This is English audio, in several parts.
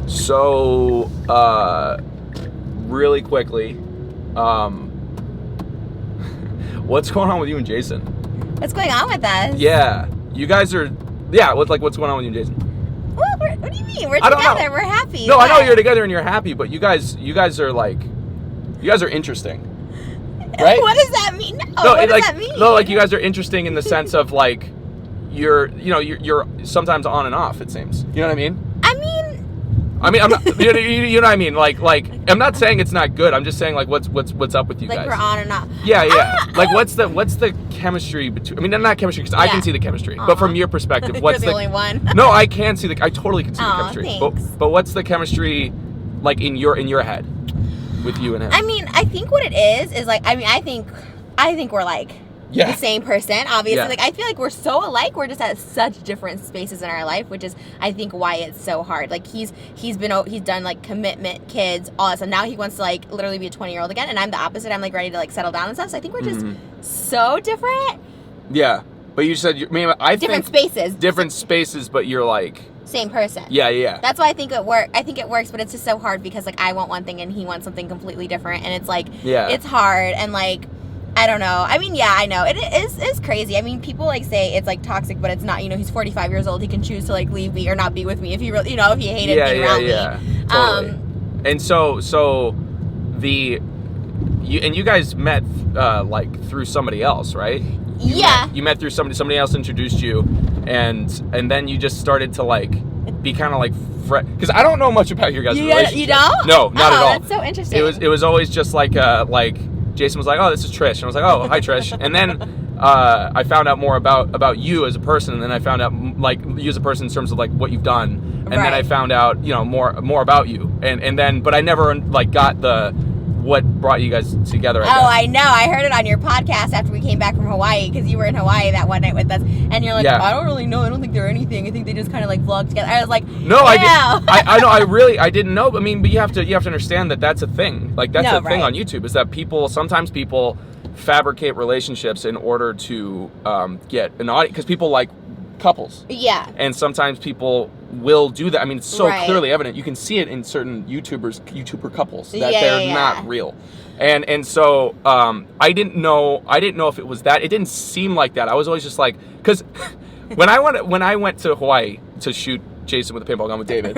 So, really quickly, what's going on with you and Jason? What's going on with us? Yeah, you guys are. Yeah, what's going on with you and Jason? Well, what do you mean? We're I don't together. know. We're happy. No, I know you're together and you're happy, but you guys are like, you guys are interesting, right? What does that mean? No, what does that mean? No, like you guys are interesting in the sense of like, you're sometimes on and off. It seems. You know what I mean? I mean, I'm not. You know what I mean? Like, I'm not saying it's not good. I'm just saying like, what's up with you guys? Like we're on and off. Yeah. Like, what's the chemistry between? I mean, not chemistry because I can see the chemistry, but from your perspective, what's You're the only one. No, I can see I totally can see the chemistry. Thanks. But what's the chemistry like in your head with you and him? I mean, I think what it is like, I think we're like the same person, obviously. Yeah. Like, I feel like we're so alike. We're just at such different spaces in our life, which is, I think, why it's so hard. Like, he's done, like, commitment, kids, all that stuff. Now he wants to, like, literally be a 20-year-old again, and I'm the opposite. I'm, like, ready to, like, settle down and stuff. So I think we're just so different. Yeah. But you said, I think... Different spaces, but you're, like... Same person. Yeah. That's why I think it works, but it's just so hard because, like, I want one thing and he wants something completely different, and it's, like, it's hard, and, like... I don't know. I mean, yeah, I know. It's crazy. I mean, people, like, say it's, like, toxic, but it's not. You know, he's 45 years old. He can choose to, like, leave me or not be with me if he really, you know, if he hated being around me. Totally. And so you guys met, like, through somebody else, right? You met through somebody else introduced you, and then you just started to, like, be kind of, like, because I don't know much about your guys' relationship. You don't? No, not at all. That's so interesting. It was always just, like, Jason was like, oh, this is Trish. And I was like, oh, hi, Trish. And then I found out more about you as a person. And then I found out, like, you as a person in terms of, like, what you've done. And then I found out, more about you. And then, but I never, like, got what brought you guys together, I guess. I know. I heard it on your podcast after we came back from Hawaii, because you were in Hawaii that one night with us. And you're like, I don't really know. I don't think they're anything. I think they just kind of, like, vlog together. I was like, no, I know. I didn't know. But I mean, but you have to understand that that's a thing. Like, that's a thing on YouTube, is that sometimes people fabricate relationships in order to get an audience, because people like couples. Yeah. And sometimes people will do that. I mean, it's so clearly evident. You can see it in certain YouTuber couples that they're not real. And so I didn't know if it was that. It didn't seem like that. I was always just like, because when I went to Hawaii to shoot Jason with a paintball gun with David,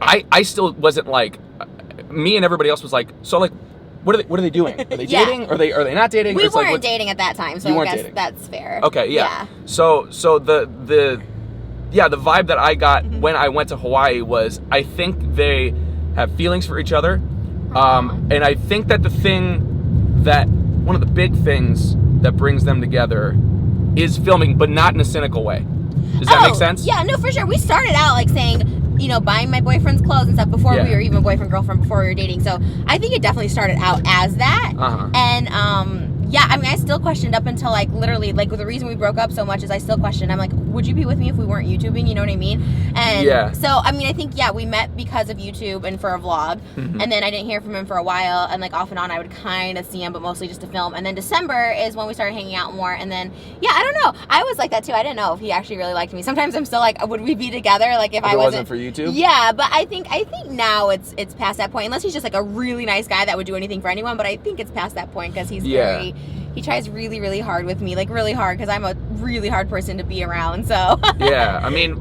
I still wasn't like, me and everybody else was like, so, like, what are they doing? Are they dating? Are they not dating? We weren't dating at that time, so I guess that's fair. Okay, yeah. So the vibe that I got when I went to Hawaii was, I think they have feelings for each other, and I think that one of the big things that brings them together is filming, but not in a cynical way. Does that make sense? Yeah, no, for sure. We started out, like, saying, buying my boyfriend's clothes and stuff before we were even boyfriend, girlfriend, before we were dating. So I think it definitely started out as that. And, I mean, I still questioned up until, like, literally, like, the reason we broke up so much is I still questioned. I'm like, would you be with me if we weren't YouTubing? You know what I mean? And so, I mean, I think, we met because of YouTube and for a vlog. And then I didn't hear from him for a while. And, like, off and on, I would kind of see him, but mostly just to film. And then December is when we started hanging out more. And then, I don't know. I was like that, too. I didn't know if he actually really liked me. Sometimes I'm still like, would we be together? Like, if I wasn't for YouTube? Yeah, but I think now it's past that point. Unless he's just, like, a really nice guy that would do anything for anyone. But I think it's past that point because he's he tries really, really hard with me, like, really hard, because I'm a really hard person to be around, so. I mean,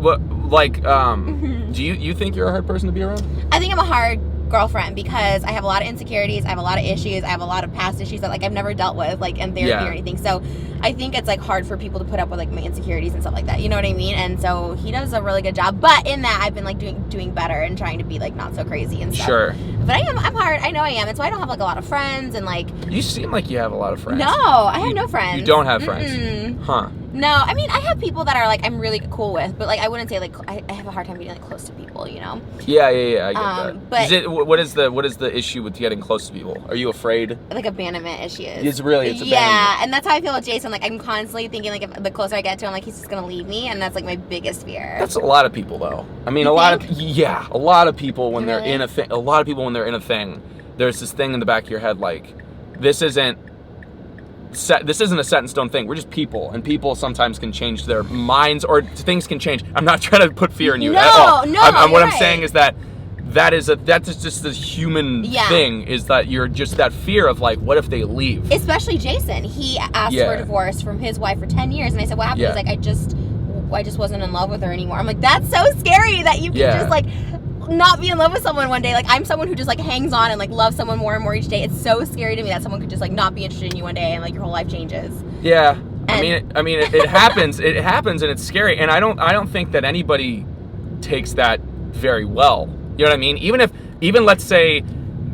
do you think you're a hard person to be around? I think I'm a hard girlfriend because I have a lot of insecurities, I have a lot of issues, I have a lot of past issues that, like, I've never dealt with, like, in therapy or anything, so I think it's, like, hard for people to put up with, like, my insecurities and stuff like that, you know what I mean? And so he does a really good job, but in that I've been, like, doing better and trying to be, like, not so crazy and stuff. Sure. But I'm hard. I know I am. It's why I don't have, like, a lot of friends and, like... You seem like you have a lot of friends. No, I have no friends. You don't have friends? Huh. No, I mean, I have people that are, like, I'm really cool with, but, like, I wouldn't say, like, I have a hard time getting, like, close to people, you know? Yeah, I get that. But what is the issue with getting close to people? Are you afraid? Like, abandonment issues. It's abandonment. Yeah, and that's how I feel with Jason. Like, I'm constantly thinking, like, if the closer I get to him, like, he's just gonna leave me, and that's, like, my biggest fear. That's a lot of people, though. I mean, a lot of people when they're in a thing, there's this thing in the back of your head, like, this isn't this isn't a set in stone thing. We're just people, and people sometimes can change their minds, or things can change. I'm not trying to put fear in you at all. No, what I'm saying is that's just the human thing, is that you're just that fear of like, what if they leave? Especially Jason. He asked for a divorce from his wife for 10 years, and I said, what happened? He's like, I just wasn't in love with her anymore. I'm like, that's so scary that you can just like not be in love with someone one day. Like, I'm someone who just like hangs on and like loves someone more and more each day. It's so scary to me that someone could just like not be interested in you one day and like your whole life changes. Yeah. And I mean it happens. It happens, and it's scary. And I don't think that anybody takes that very well. You know what I mean? Even let's say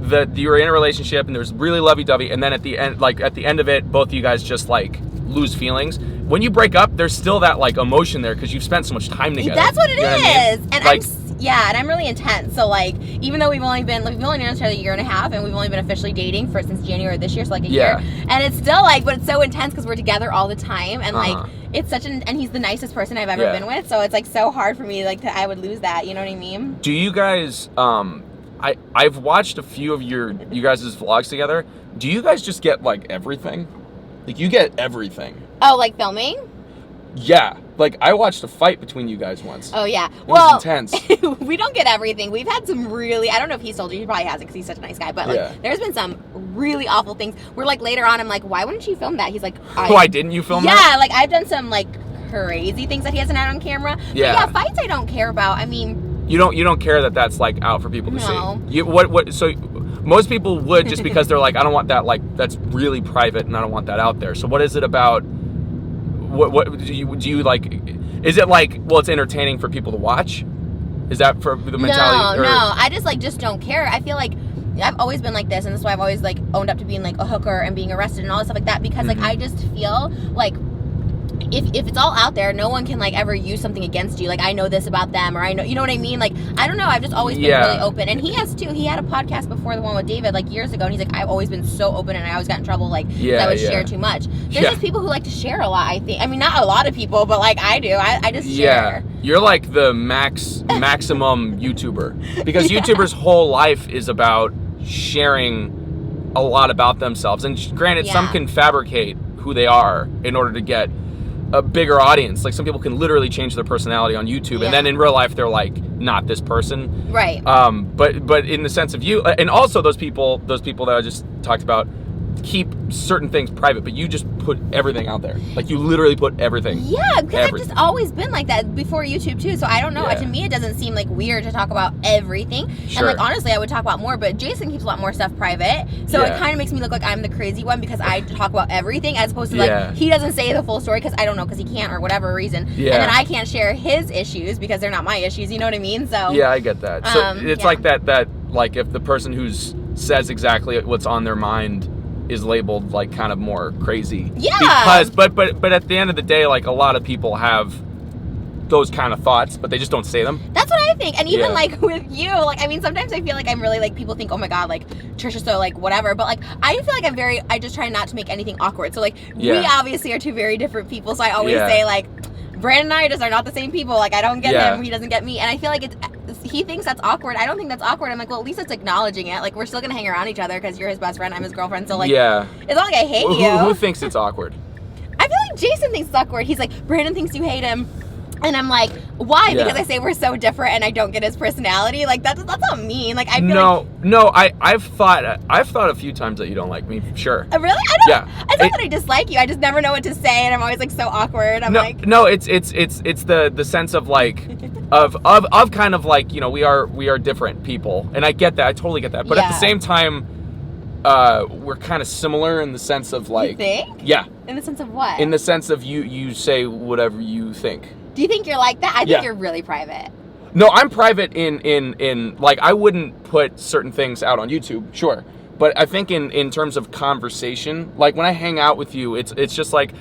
that you were in a relationship and there's really lovey-dovey, and then at the end of it, both of you guys just like lose feelings. When you break up, there's still that like emotion there because you've spent so much time together. That's what it is. What I mean? And like, and I'm really intense. So like, even though we've only known each other a year and a half, and we've only been officially dating since January this year, so like a year. And it's still like, but it's so intense because we're together all the time, and like it's and he's the nicest person I've ever been with. So it's like so hard for me, like I would lose that. You know what I mean? Do you guys? I've watched a few of you guys' vlogs together. Do you guys just get like everything? Like you get everything? Oh, like filming? Yeah. Like, I watched a fight between you guys once. Oh, yeah. It was intense. We don't get everything. We've had some really, I don't know if he's told you, he probably hasn't because he's such a nice guy, but like, there's been some really awful things where like later on, I'm like, why wouldn't you film that? He's like, why didn't you film that? Yeah, like I've done some like crazy things that he hasn't had on camera. But yeah, fights I don't care about. I mean, you don't care that that's like out for people to see. So most people would, just because they're like, I don't want that, like that's really private and I don't want that out there. So what is it about? What do you like? Is it like, well, it's entertaining for people to watch? Is that for the mentality? No. I just don't care. I feel like I've always been like this, and this is why I've always like owned up to being like a hooker and being arrested and all this stuff like that, because like I just feel like if it's all out there, no one can like ever use something against you. Like, I know this about them, or I know, you know what I mean? Like, I don't know. I've just always been really open. And he has too. He had a podcast before the one with David like years ago, and he's like, I've always been so open, and I always got in trouble like I would share too much. There's just people who like to share a lot, I think. I mean, not a lot of people, but like I do. I just share. You're like the maximum YouTuber, because YouTubers' whole life is about sharing a lot about themselves. And granted, some can fabricate who they are in order to get a bigger audience. Like, some people can literally change their personality on YouTube, and then in real life they're like not this person, right? But in the sense of you, and also those people that I just talked about, keep certain things private, but you just put everything out there. Like, you literally put everything. Yeah, because I've just always been like that before YouTube too. So I don't know. To me, it doesn't seem like weird to talk about everything. And like, honestly, I would talk about more, but Jason keeps a lot more stuff private. So it kind of makes me look like I'm the crazy one, because I talk about everything, as opposed to like he doesn't say the full story because I don't know, because he can't, or whatever reason. And then I can't share his issues because they're not my issues. You know what I mean? So yeah, I get that. So it's like that like, if the person who says exactly what's on their mind is labeled like kind of more crazy. Yeah. Because but at the end of the day, like, a lot of people have those kind of thoughts, but they just don't say them. That's what I think. And even like with you, like, I mean, sometimes I feel like I'm really like, people think, oh my god, like Trisha's so like whatever, but like I feel like I just try not to make anything awkward. So like we obviously are two very different people, so I always say like, Brandon and I just are not the same people. Like, I don't get him, he doesn't get me, and I feel like he thinks that's awkward. I don't think that's awkward. I'm like, well, at least it's acknowledging it. Like, we're still gonna hang around each other because you're his best friend, I'm his girlfriend. So like, it's not like I hate you. Who thinks it's awkward? I feel like Jason thinks it's awkward. He's like, Brandon thinks you hate him. And I'm like, why? Because I say we're so different and I don't get his personality. Like, that's not mean. Like, I feel I've thought a few times that you don't like me. Sure. Really? I don't. It's not that I dislike you. I just never know what to say, and I'm always like so awkward. It's the sense of like of kind of like, you know, we are different people, and I get that. I totally get that. But at the same time, we're kind of similar in the sense of like. You think? Yeah. In the sense of what? In the sense of you say whatever you think. Do you think you're like that? I think you're really private. No, I'm private in like, I wouldn't put certain things out on YouTube, sure. But I think in terms of conversation, like when I hang out with you, it's just like,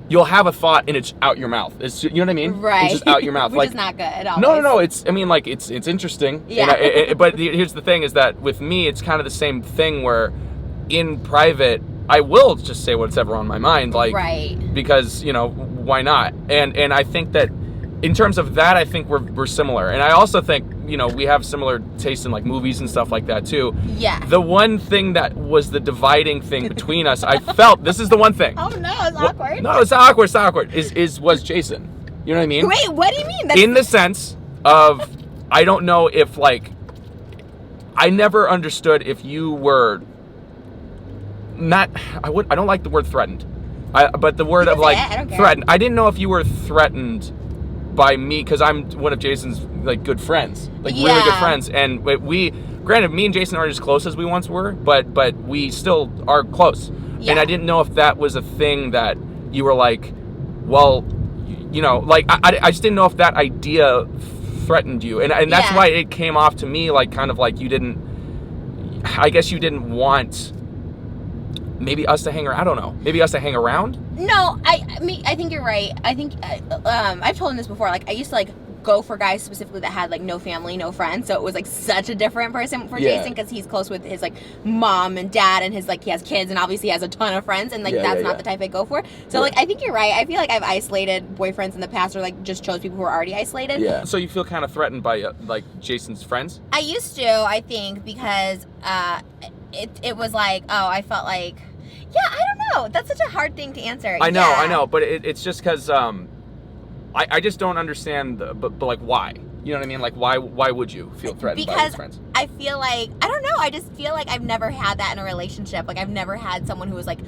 you'll have a thought and it's out your mouth. It's, you know what I mean? Right. It's just out your mouth. Which like, is not good. No. It's, I mean, like, it's interesting. Yeah. But here's the thing, is that with me, it's kind of the same thing where in private, I will just say whatever on my mind, like, because, you know, why not? And I think that in terms of that, I think we're similar. And I also think you know, we have similar taste in like movies and stuff like that too. Yeah. The one thing that was the dividing thing between us, I felt, this is the one thing. Oh no, it's awkward. No, it's not awkward. It's not awkward. Was Jason. You know what I mean? Wait, what do you mean? In the sense of, I don't know if like, I never understood if you were not. I don't like the word threatened. But the word of like threatened. I didn't know if you were threatened by me because I'm one of Jason's like good friends, like really good friends, and granted, me and Jason aren't as close as we once were, but we still are close. Yeah. And I didn't know if that was a thing that you were like, well, you know, like I just didn't know if that idea threatened you, and that's why it came off to me like kind of like you didn't. I guess you didn't want. Maybe us to hang around. I don't know. Maybe us to hang around. No, I think you're right. I think I've told him this before. Like I used to like go for guys specifically that had like no family, no friends. So it was like such a different person for Jason because he's close with his like mom and dad and his like he has kids and obviously he has a ton of friends and like that's not the type I go for. So like I think you're right. I feel like I've isolated boyfriends in the past or like just chose people who are already isolated. Yeah. So you feel kind of threatened by like Jason's friends? I used to, I think, because it was like, oh, I felt like, yeah, I don't know. That's such a hard thing to answer. I know, but it's just because I just don't understand, but like why? You know what I mean? Like why would you feel threatened by his friends? I feel like, I don't know, I just feel like I've never had that in a relationship. Like I've never had someone who was like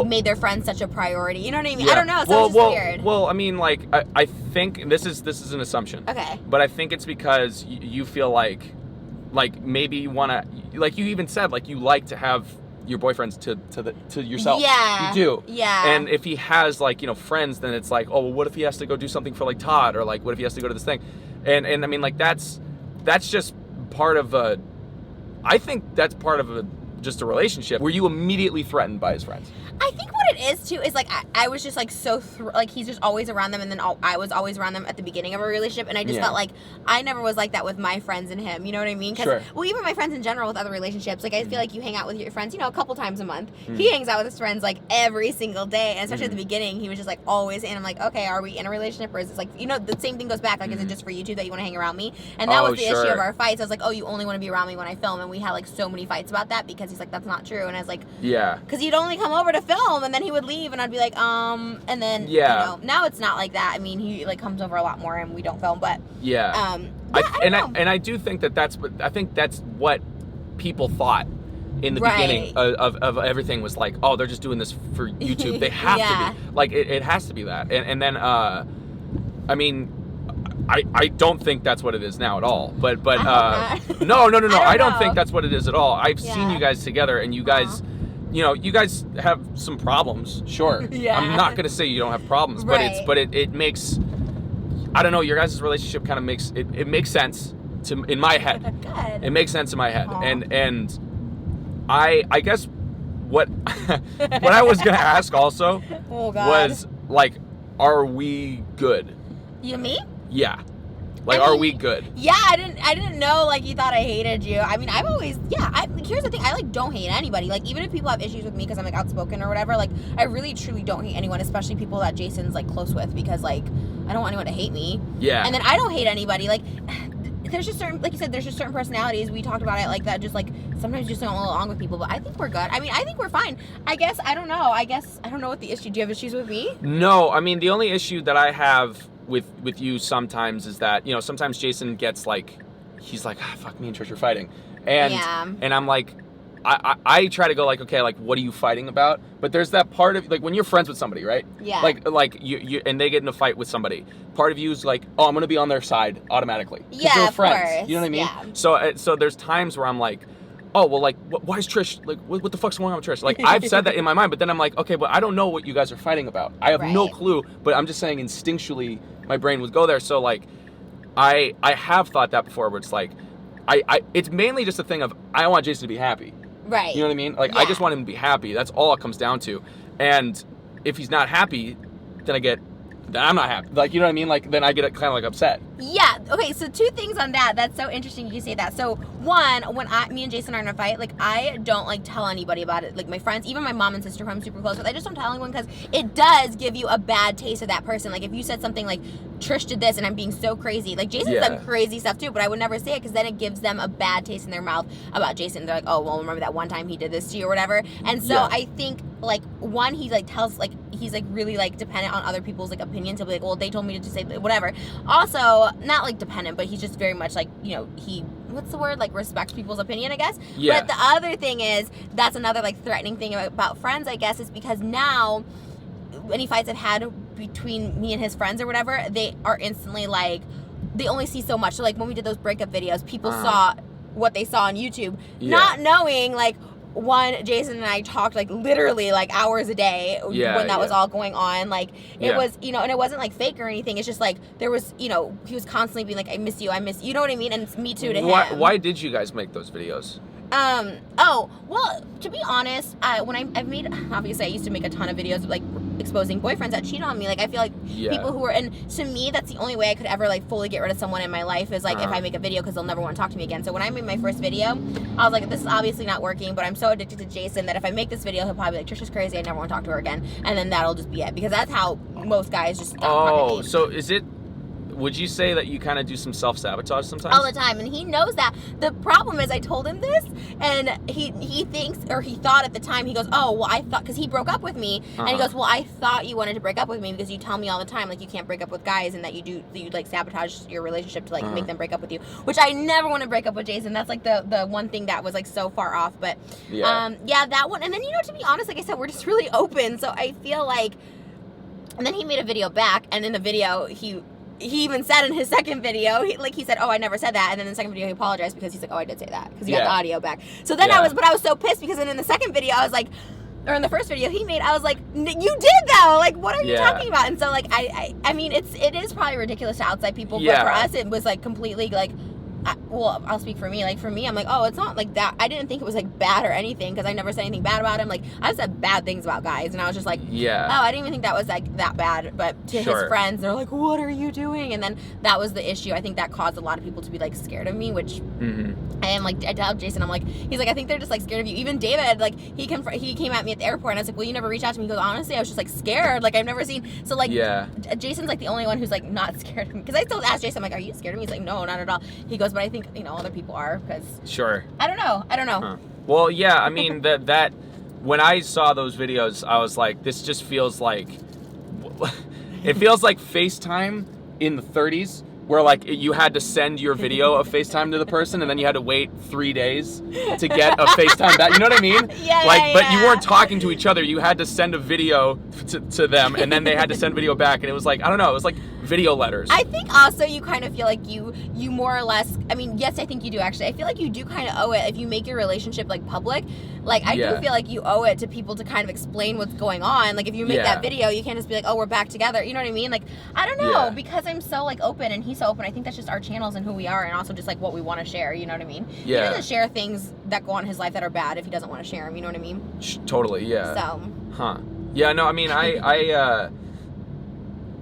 made their friends such a priority. You know what I mean? Yeah. I don't know. It sounds just weird. Well, I mean, like I think this is an assumption. Okay. But I think it's because you feel like maybe you want to, like you even said, like you like to have your boyfriends to yourself. Yeah. You do. Yeah. And if he has like, you know, friends, then it's like, oh, well, what if he has to go do something for like Todd, or like what if he has to go to this thing? And I mean, like that's just part of I think that's part of just a relationship. Were you immediately threatened by his friends? I think what it is too is like I was just like so like he's just always around them, and then I was always around them at the beginning of a relationship, and I just felt like I never was like that with my friends and him. You know what I mean? Because well, even my friends in general with other relationships, like I feel like you hang out with your friends, you know, a couple times a month. He hangs out with his friends like every single day, and especially at the beginning, he was just like always. And I'm like, okay, are we in a relationship, or is this like, you know, the same thing goes back? Like, is it just for you two that you want to hang around me? And that was the issue of our fights. I was like, oh, you only want to be around me when I film, and we had like so many fights about that because he's like, that's not true, and I was like, yeah, because he'd only come over to film, and then he would leave, and I'd be like, and then you know, now it's not like that. I mean, he like comes over a lot more, and we don't film, but I do think that's what people thought in the beginning of everything was like, oh, they're just doing this for YouTube. They have to be like it has to be that, and then I mean. I don't think that's what it is now at all. But no. I don't think that's what it is at all. I've seen you guys together, and you guys, you know, you guys have some problems. Sure. I'm not gonna say you don't have problems, but it makes, I don't know, your guys' relationship kind of makes it makes sense in my head. Good. It makes sense in my head, and I guess what what I was gonna ask also was like, are we good? You me? Yeah. Like, I mean, are we good? Yeah, I didn't know, like, you thought I hated you. I mean, I've always, here's the thing, I, like, don't hate anybody. Like, even if people have issues with me because I'm, like, outspoken or whatever, like, I really, truly don't hate anyone, especially people that Jason's, like, close with, because, like, I don't want anyone to hate me. Yeah. And then I don't hate anybody. Like, there's just certain, like you said, there's just certain personalities, we talked about it, like, that just, like, sometimes just don't get along with people, but I think we're good. I mean, I think we're fine. I guess, I don't know what the issue, do you have issues with me? No, I mean, the only issue that I have with you sometimes is that, you know, sometimes Jason gets like, he's like, fuck, me and Trisha are fighting, and I'm like, I try to go like, okay, like, what are you fighting about? But there's that part of, like, when you're friends with somebody, right? Yeah. Like you and they get in a fight with somebody, part of you is like, oh, I'm gonna be on their side automatically. Yeah, they're of friends. Course. You know what I mean? Yeah. So there's times where I'm like, oh, well, like, why is Trish, like, what the fuck's going on with Trish? Like, I've said that in my mind, but then I'm like, okay, but I don't know what you guys are fighting about. I have no clue, but I'm just saying instinctually my brain would go there. So, like, I have thought that before, where it's like, it's mainly just a thing of, I want Jason to be happy. Right. You know what I mean? Like, I just want him to be happy. That's all it comes down to. And if he's not happy, then I get then I'm not happy. Like, you know what I mean? Like, then I get kind of like upset. Yeah. Okay. So 2 things on that. That's so interesting you say that. So one, when me and Jason are in a fight, like I don't like tell anybody about it. Like my friends, even my mom and sister who I'm super close with, I just don't tell anyone because it does give you a bad taste of that person. Like if you said something like Trish did this and I'm being so crazy. Like Jason's done crazy stuff too, but I would never say it because then it gives them a bad taste in their mouth about Jason. They're like, oh, well, remember that one time he did this to you or whatever. And so I think like one, he like tells like he's like really like dependent on other people's like opinions. He'll be like, well, they told me to just say whatever. Also, not like dependent, but he's just very much like, you know, he, what's the word, like respects people's opinion, I guess. Yeah. But the other thing is, that's another like threatening thing about friends, I guess, is because now any fights I've had between me and his friends or whatever, they are instantly like, they only see so much. So like when we did those breakup videos, people saw what they saw on YouTube, not knowing like, one, Jason and I talked like literally like hours a day when that was all going on. Like it was, you know, and it wasn't like fake or anything. It's just like there was, you know, he was constantly being like, I miss you, you know what I mean? And it's me too to him. Why did you guys make those videos? Oh, well, to be honest, when I've made, obviously I used to make a ton of videos like exposing boyfriends that cheat on me. Like I feel like people who are, and to me that's the only way I could ever like fully get rid of someone in my life is like if I make a video because they'll never want to talk to me again. So when I made my first video, I was like, this is obviously not working, but I'm so addicted to Jason that if I make this video, he'll probably be like, Trisha's crazy, I never want to talk to her again. And then that'll just be it, because that's how most guys just stop talking to me. So is it, would you say that you kind of do some self-sabotage sometimes? All the time, and he knows that. The problem is I told him this, and he thinks, or he thought at the time, he goes, oh, well, I thought, because he broke up with me, and he goes, well, I thought you wanted to break up with me because you tell me all the time, like, you can't break up with guys, and that you like, sabotage your relationship to, like, make them break up with you, which I never want to break up with Jason. That's, like, the one thing that was, like, so far off, but, that one, and then, you know, to be honest, like I said, we're just really open, so I feel like, and then he made a video back, and in the video, he even said in his second video, he said, oh, I never said that. And then in the second video, he apologized because he's like, oh, I did say that. Because he got the audio back. So then I was so pissed because then in the second video, I was like, or in the first video he made, I was like, you did though. Like, what are you talking about? And so like, I mean, it is probably ridiculous to outside people, but for us, it was like completely like, well, I'll speak for me. Like, for me, I'm like, oh, it's not like that. I didn't think it was like bad or anything because I never said anything bad about him. Like, I've said bad things about guys, and I was just like, oh, I didn't even think that was like that bad. But to his friends, they're like, what are you doing? And then that was the issue. I think that caused a lot of people to be like scared of me, which I am like, I tell Jason, I'm like, he's like, I think they're just like scared of you. Even David, like, he came at me at the airport, and I was like, well, you never reached out to me. He goes, honestly, I was just like scared. Like, I've never seen. So like, Jason's like the only one who's like not scared of me, because I still ask Jason, I'm like, are you scared of me? He's like, no, not at all. He goes, but I think, you know, other people are, because I don't know. Huh. Well, yeah, I mean that when I saw those videos, I was like, this just feels like it feels like FaceTime in the 30s, where like you had to send your video of FaceTime to the person, and then you had to wait 3 days to get a FaceTime back. You know what I mean? But you weren't talking to each other. You had to send a video to them, and then they had to send video back, and it was like, I don't know, it was like video letters. I think also you kind of feel like you more or less, I mean, yes, I think you do actually. I feel like you do kind of owe it, if you make your relationship like public, like I do feel like you owe it to people to kind of explain what's going on. Like if you make that video, you can't just be like, oh, we're back together. You know what I mean? Like, I don't know, because I'm so like open and he's so open. I think that's just our channels and who we are, and also just like what we want to share. You know what I mean? He doesn't share things that go on in his life that are bad if he doesn't want to share them. You know what I mean? Totally. Yeah. So. Yeah. No. I mean,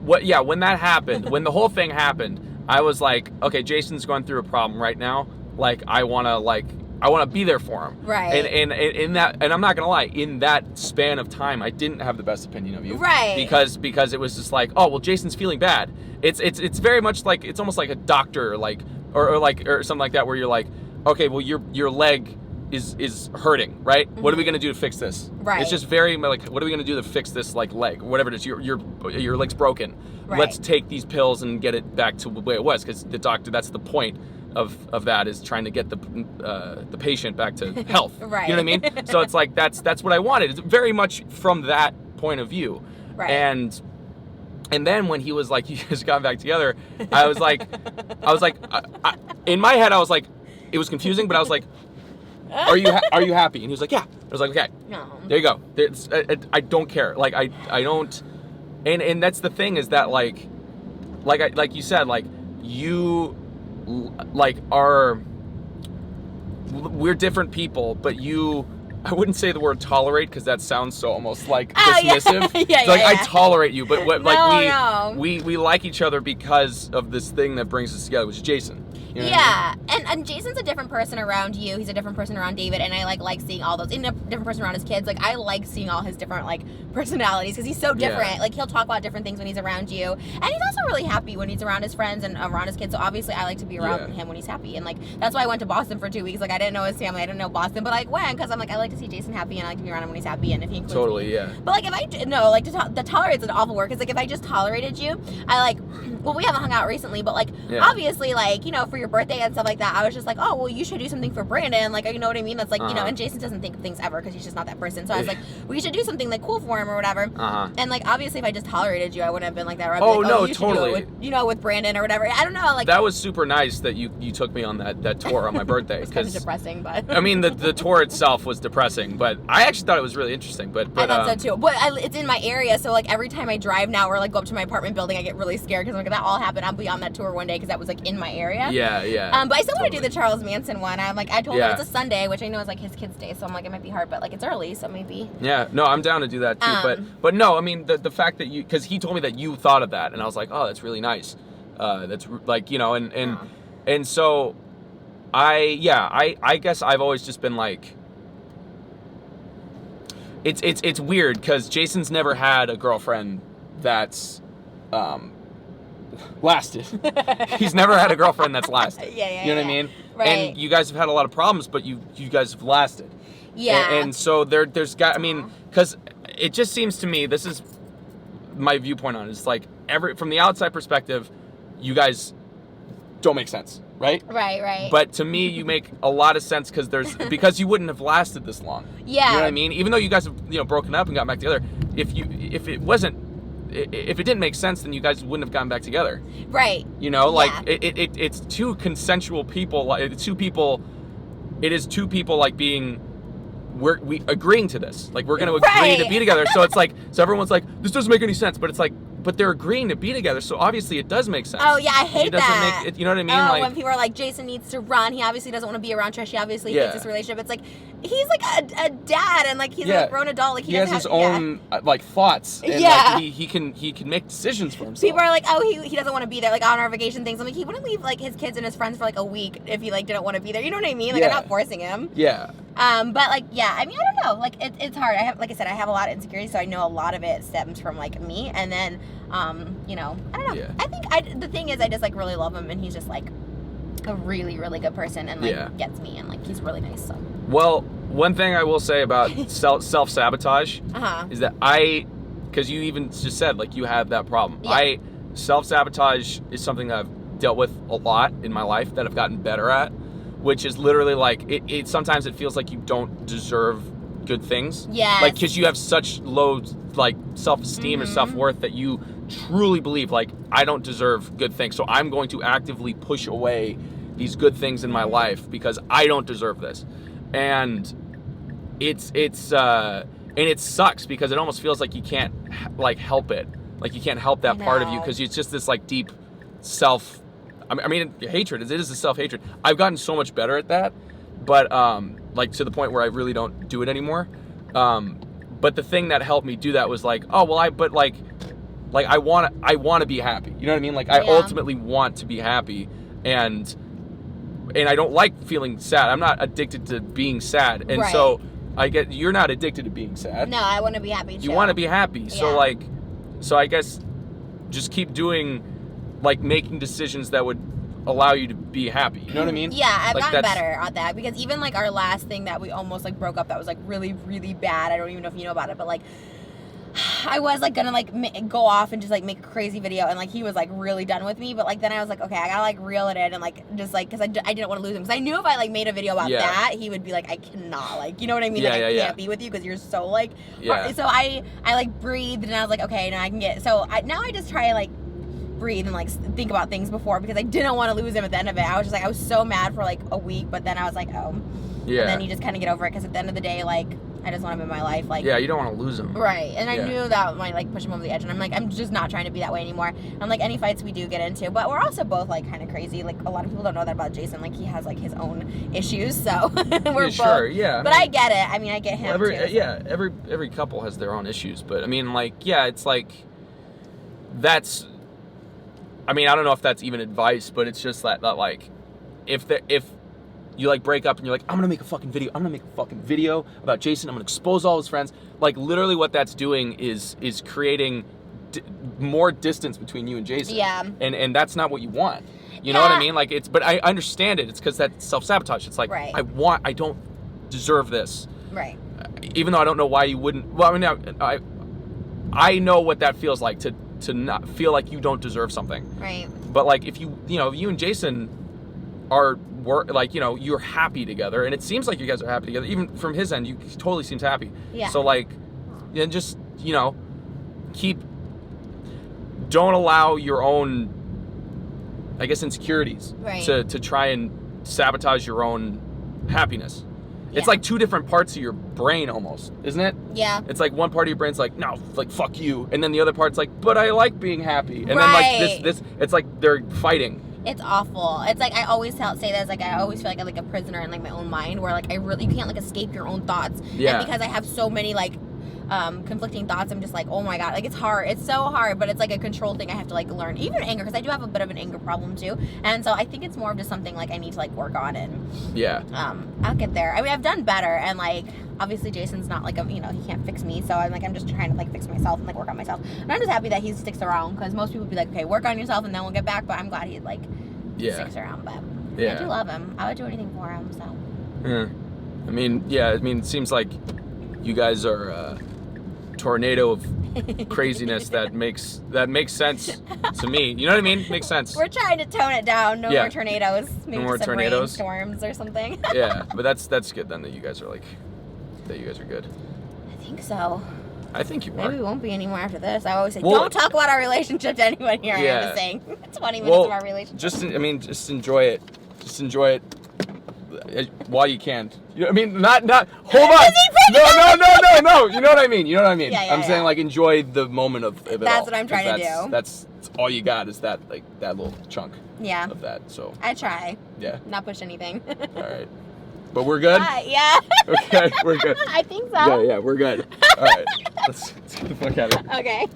when that happened, when the whole thing happened, I was like, okay, Jason's going through a problem right now. Like, I want to be there for him. Right. And in that, and I'm not going to lie, in that span of time, I didn't have the best opinion of you. Right. Because it was just like, oh, well, Jason's feeling bad. It's very much like, it's almost like a doctor, like, or something like that, where you're like, okay, well, your leg is hurting, right? Mm-hmm. What are we going to do to fix this? Right. It's just very like, what are we going to do to fix this, like, leg, whatever it is, your leg's broken. Right. Let's take these pills and get it back to the way it was, because the doctor, that's the point of that, is trying to get the patient back to health. Right. You know what I mean? So it's like, that's what I wanted. It's very much from that point of view. Right. And then when he was like, you guys got back together, I was like, in my head, I was like, it was confusing, but I was like, are you happy? And he was like, yeah. I was like, okay, there you go. I don't care. Like, I don't, and that's the thing, is that like you said, like, you like we're different people, but you I wouldn't say the word tolerate because that sounds so almost like dismissive. Yeah. It's like I tolerate you, but what, No. we like each other because of this thing that brings us together, which is Jason. You know what I mean? And Jason's a different person around you. He's a different person around David, and I like seeing all those. And a different person around his kids. Like I like seeing all his different like personalities because he's so different. Like he'll talk about different things when he's around you, and he's also really happy when he's around his friends and around his kids. So obviously, I like to be around him when he's happy, and like that's why I went to Boston for 2 weeks. Like I didn't know his family, I didn't know Boston, but I went because I'm like I like to see Jason happy, and I like to be around him when he's happy, and if he includes me. But like if I the tolerance is an awful word because like if I just tolerated you, we haven't hung out recently, but like obviously like for your birthday and stuff like that, I was just like, oh well, you should do something for Brandon, like you know what I mean? That's like and Jason doesn't think of things ever because he's just not that person. So I was like, we should do something like cool for him or whatever. And like obviously if I just tolerated you, I wouldn't have been like that. Or I'd be like, no, you totally. Should do it with Brandon or whatever. I don't know. Like that was super nice that you took me on that tour on my birthday. It was kind of depressing, but I mean the tour itself was depressing, but I actually thought it was really interesting. But I thought so too. But it's in my area, so like every time I drive now or like go up to my apartment building, I get really scared because like if that all happened, I'll be on that tour one day because that was like in my area. Yeah. But I still want to do the Charles Manson one. I'm like I told him it's a Sunday, which I know is like his kid's day, so I'm like it might be hard, but like it's early, so maybe. Yeah, no, I'm down to do that too. But no, I mean the fact that because he told me that you thought of that, and I was like, oh, that's really nice. That's like and so I guess I've always just been like. It's weird because Jason's never had a girlfriend that's lasted. He's never had a girlfriend that's lasted. You know what I mean? Right. And you guys have had a lot of problems, but you guys have lasted. Yeah. And so there's got, I mean, because it just seems to me, this is my viewpoint on it. It's like from the outside perspective, you guys don't make sense. Right? Right. But to me, you make a lot of sense because you wouldn't have lasted this long. Yeah. You know what I mean? Even though you guys have broken up and got back together, if it didn't make sense, then you guys wouldn't have gotten back together. Right. It's two consensual people. Like two people. It is two people like being. We agreeing to this. Like we're going to agree to be together. So it's like everyone's like this doesn't make any sense, but it's like. But they're agreeing to be together, so obviously it does make sense. Oh, yeah, I hate that. You know what I mean? Oh, when people are like, Jason needs to run. He obviously doesn't want to be around Trish. He obviously hates this relationship. It's like, he's like a dad, and like he's a grown adult. Like he has his own like thoughts. And, like, he can make decisions for himself. People are like, oh, he doesn't want to be there. Like on our vacation things, I'm like, he wouldn't leave like his kids and his friends for like a week if he like didn't want to be there. You know what I mean? Like I'm not forcing him. Yeah. But like, yeah, I mean, I don't know. Like it's hard. Like I said, I have a lot of insecurity, so I know a lot of it stems from like me, and then. I don't know. Yeah. I think the thing is I just like really love him, and he's just like a really, really good person, and like gets me, and like he's really nice. So. Well, one thing I will say about self-sabotage is that because you even just said like you have that problem. Yeah. Self-sabotage is something that I've dealt with a lot in my life that I've gotten better at, which is literally like it sometimes it feels like you don't deserve good things. Yeah. Like because you have such low like self-esteem or self-worth that you truly believe like I don't deserve good things, so I'm going to actively push away these good things in my life because I don't deserve this. And it sucks because it almost feels like you can't like help it, like you can't help that part of you because it's just this like deep self I mean hatred. It is a self-hatred. I've gotten so much better at that, but like to the point where I really don't do it anymore. But the thing that helped me do that was like, oh well, I want to be happy. You know what I mean? Like I ultimately want to be happy, and I don't like feeling sad. I'm not addicted to being sad, and so you're not addicted to being sad. No, I want to be happy too. You want to be happy, yeah. So I guess just keep doing, like making decisions that would allow you to be happy. You know what I mean? Yeah, I've gotten better at that because even like our last thing that we almost like broke up that was like really, really bad. I don't even know if you know about it, but like I was like gonna like go off and just like make a crazy video, and like he was like really done with me, but like then I was like, okay, I gotta like reel it in and like just like because I didn't want to lose him because I knew if I like made a video about that he would be like, I cannot, like, you know what I mean? Like I can't be with you because you're so like hard. So I like breathed and I was like, okay, now I can get now I just try like breathe and like think about things before because I didn't want to lose him at the end of it. I was so mad for like a week, but then I was like, oh. Yeah. And then you just kind of get over it because at the end of the day, like, I just want him in my life. Like, yeah, you don't want to lose him. Right. And I knew that might, like, push him over the edge. And I'm like, I'm just not trying to be that way anymore. And, like, any fights we do get into. But we're also both, like, kind of crazy. Like, a lot of people don't know that about Jason. Like, he has, like, his own issues. So we're both. Sure, yeah. But I get it. I mean, I get him, too. So. Yeah, every couple has their own issues. But, I mean, like, yeah, it's like, that's, I mean, I don't know if that's even advice, but it's just that like, if you like break up and you're like, I'm gonna make a fucking video about Jason, I'm gonna expose all his friends, like literally what that's doing is creating more distance between you and Jason. Yeah. And that's not what you want. You know what I mean? Like, but I understand it. It's because that's self-sabotage. It's like, right. I don't deserve this. Right. Even though I don't know why you wouldn't. Well, I mean, I know what that feels like to not feel like you don't deserve something. Right. But like, if you and Jason are like, you know, you're happy together, and it seems like you guys are happy together. Even from his end, he totally seems happy. Yeah. So like, and just, you know, don't allow your own, I guess, insecurities to try and sabotage your own happiness. It's like two different parts of your brain almost, isn't it? Yeah. It's like one part of your brain's like, no, like, fuck you. And then the other part's like, but I like being happy. And then like this, it's like they're fighting. It's awful. It's like, I always say this, like, I always feel like I'm like a prisoner in like my own mind, where like you can't like escape your own thoughts. Yeah. And because I have so many like conflicting thoughts, I'm just like, oh my god, like, it's hard. It's so hard, but it's like a control thing I have to like learn. Even anger, because I do have a bit of an anger problem too, and so I think it's more of just something like I need to like work on. And I'll get there. I mean, I've done better, and like, obviously Jason's not like he can't fix me, so I'm just trying to like fix myself and like work on myself. And I'm just happy that he sticks around, because most people would be like, okay, work on yourself and then we'll get back, but I'm glad he like sticks around. But I do love him. I would do anything for him. So I mean, it seems like you guys are a tornado of craziness that makes sense to me. You know what I mean? Makes sense. We're trying to tone it down. No more tornadoes. Maybe no more some tornadoes, rainstorms or something. Yeah, but that's good then, that you guys are good. I think so. I think you are. Maybe we won't be anymore after this. I always say, don't talk about our relationship to anyone here. Yeah. I'm just saying. 20 minutes of our relationship. Just enjoy it. Just enjoy it while you can. You know, I mean, not. Hold on. No. You know what I mean. Yeah, I'm saying, like, enjoy the moment of it. That's what I'm trying to do. That's all you got, is that little chunk. Yeah. Of that. So I try. Yeah. Not push anything. All right. But we're good? Yeah. Okay, we're good. I think so. Yeah, we're good. All right. Let's get the fuck out of here. Okay.